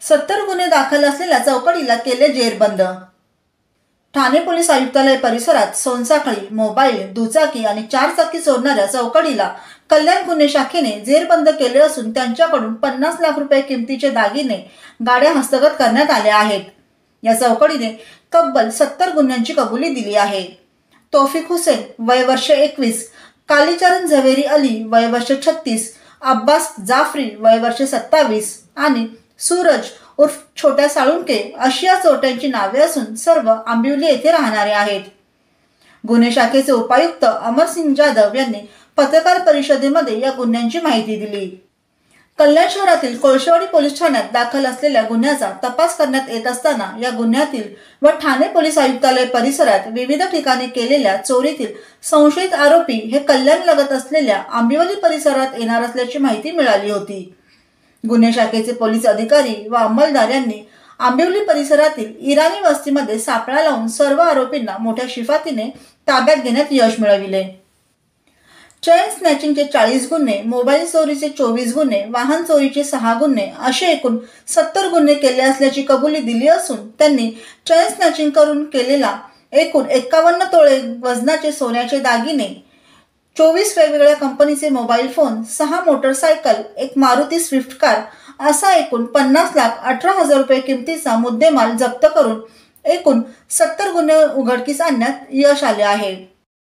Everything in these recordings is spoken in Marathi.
70 गुन्हे दाखल असलेल्या चौकडीला केले जेरबंद। ठाणे पोलीस आयुक्तालय परिसरात सोनसाखळी, मोबाईल, दुचाकी आणि 4 चाकी चोरणाऱ्या चौकडीला कल्याण गुन्हे शाखेने जेरबंद केले असून त्यांच्याकडून 50 लाख रुपये किमतीचे दागिने, गाड्या हस्तगत करण्यात आल्या आहेत। या चौकडीने तब्बल 70 गुन्ह्यांची कबुली दिली आहे। तौफिक हुसेन वय वर्ष 21, कालीचरण झवेरी अली वय वर्ष 36, अब्बास जाफरी वय वर्ष 27 आणि सूरज उर्फ छोट्या साळुंके अशी या चोरट्यांची नावे असून सर्व आंबिवली येथे राहणारे आहेत। गुन्हे शाखेचे उपायुक्त अमरसिंग जाधव यांनी पत्रकार परिषदेमध्ये या गुन्ह्यांची माहिती दिली। कल्याण शहरातील कोळशेवाडी पोलीस ठाण्यात दाखल असलेल्या गुन्ह्याचा तपास करण्यात येत असताना या गुन्ह्यातील व ठाणे पोलीस आयुक्तालय परिसरात विविध ठिकाणी केलेल्या चोरीतील संशयित आरोपी हे कल्याण लगत असलेल्या आंबिवली परिसरात येणार असल्याची माहिती मिळाली होती। गुन्हे शाखेचे पोलीस अधिकारी व अंमलदार यांनी आंबिवली परिसरातील इराणी वस्तीमध्ये सापळा लावून सर्व आरोपींना मोठ्या शिफातीने ताब्यात घेण्यात यश मिळविले। चेन स्नॅचिंगचे 40 गुन्हे, मोबाईल चोरीचे 24 गुन्हे, वाहन चोरीचे 6 गुन्हे असे एकूण 70 गुन्हे केले असल्याची कबुली दिली असून त्यांनी चेन स्नॅचिंग करून केलेला एकूण 51 तोळे वजनाचे सोन्याचे दागिने, 24 वेगवेगळ्या कंपनीचे मोबाईल फोन, 6 मोटरसायकल, एक मारुती स्विफ्ट कार असा एकूण 50,18,000 रुपये किमतीचा मुद्देमाल जप्त करून एकूण 70 गुन्हे उघडकीस आणण्यात यश आले आहे।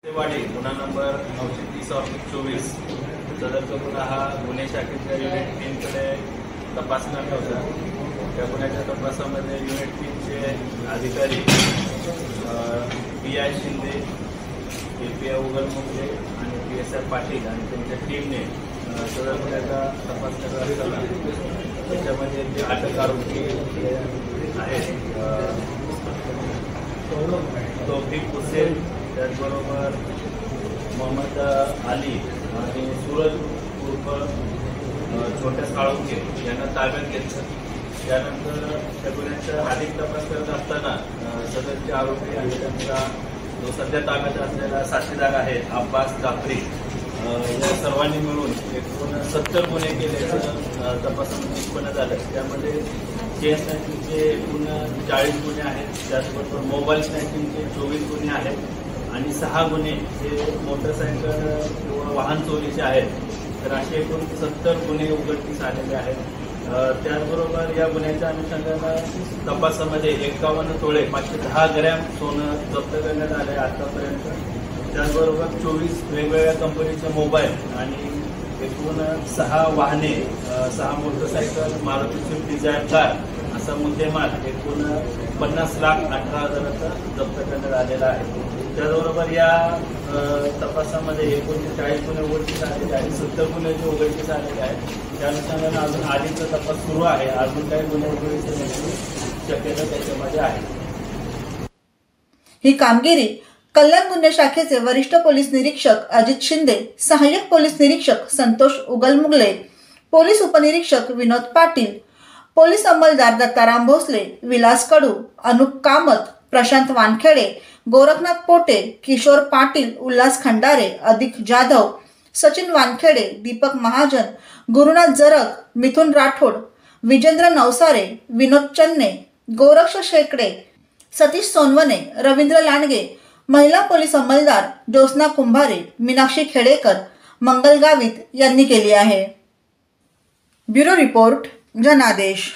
गुन्हा नंबर 930/24 सदरचा गुन्हा हा गुन्हे शाखेच्या युनिट 3 कडे तपासण्यात होता। त्या गुन्ह्याच्या तपासामध्ये युनिट 3 चे अधिकारी PI शिंदे, API उगलमुगले आणि PSI पाटील आणि त्यांच्या टीमने सदर गुन्ह्याचा तपास करत असताना त्याच्यामध्ये जे अटक आरोपी आहेत तौफिक हुसेन, त्याचबरोबर मोहम्मद अली आणि सूरज उर्फ छोट्या साळुंके यांना ताब्यात घेतलं। त्यानंतर त्या गुन्ह्याचा अधिक तपास करत असताना सदरचे आरोपी आणि त्यांचा जो सध्या ताब्यात असलेला साथीदार आहे अब्बास जाफरी या सर्वांनी मिळून एकूण 70 गुन्हे केल्याचं तपासामध्ये निष्पन्न झालं। त्यामध्ये चेन स्नॅचिंगचे एकूण 40 गुन्हे आहेत, त्याचबरोबर मोबाईल स्नॅचिंगचे 24 गुन्हे आहेत आणि 6 गुन्हे हे मोटरसायकल किंवा वाहन चोरीचे आहेत। तर असे एकूण 70 गुन्हे उघडकीस आलेले आहेत। त्याचबरोबर या गुन्ह्याच्या अनुषंगानं तपासामध्ये 51 तोळे 510 ग्रॅम सोनं जप्त करण्यात आले आतापर्यंत। त्याचबरोबर 24 वेगवेगळ्या कंपनीचे मोबाईल आणि एकूण 6 वाहने, 6 motorcycle, Maruti Swift Dzire car असा मुद्देमाल एकूण 50,18,000चा जप्त करण्यात आलेला आहे। त्याचबरोबर या तपासामध्ये एकूण 40 गुन्हे उघडकीस आलेले आहेत, 70 गुन्हे जे उघडकीस आलेले आहेत। त्या अनुषंगाने अजून आधीचा तपास सुरू आहे, अजून काही गुन्हे उघडकीस येण्याची शक्यता त्याच्यामध्ये आहे। ही कामगिरी कल्याण गुन्हे शाखेचे वरिष्ठ पोलीस निरीक्षक अजित शिंदे, सहाय्यक पोलीस निरीक्षक संतोष उगलमुगले, पोलीस उपनिरीक्षक विनोद पाटील, पोलीस अंमलदार दत्ताराम भोसले, विलास कडू, अनुप कामत, प्रशांत वानखेडे, गोरखनाथ पोटे, किशोर पाटील, उल्हास खंडारे, अधिक जाधव, सचिन वानखेडे, दीपक महाजन, गुरुनाथ जरग, मिथुन राठोड, विजेंद्र नवसारे, विनोद चन्ने, गोरक्ष शेकडे, सतीश सोनवणे, रवींद्र लांडगे, महिला पोलीस अंमलदार ज्योत्स्ना कुंभारे, मीनाक्षी खेडेकर, मंगल गावित यांनी केली आहे। ब्युरो रिपोर्ट, जनादेश।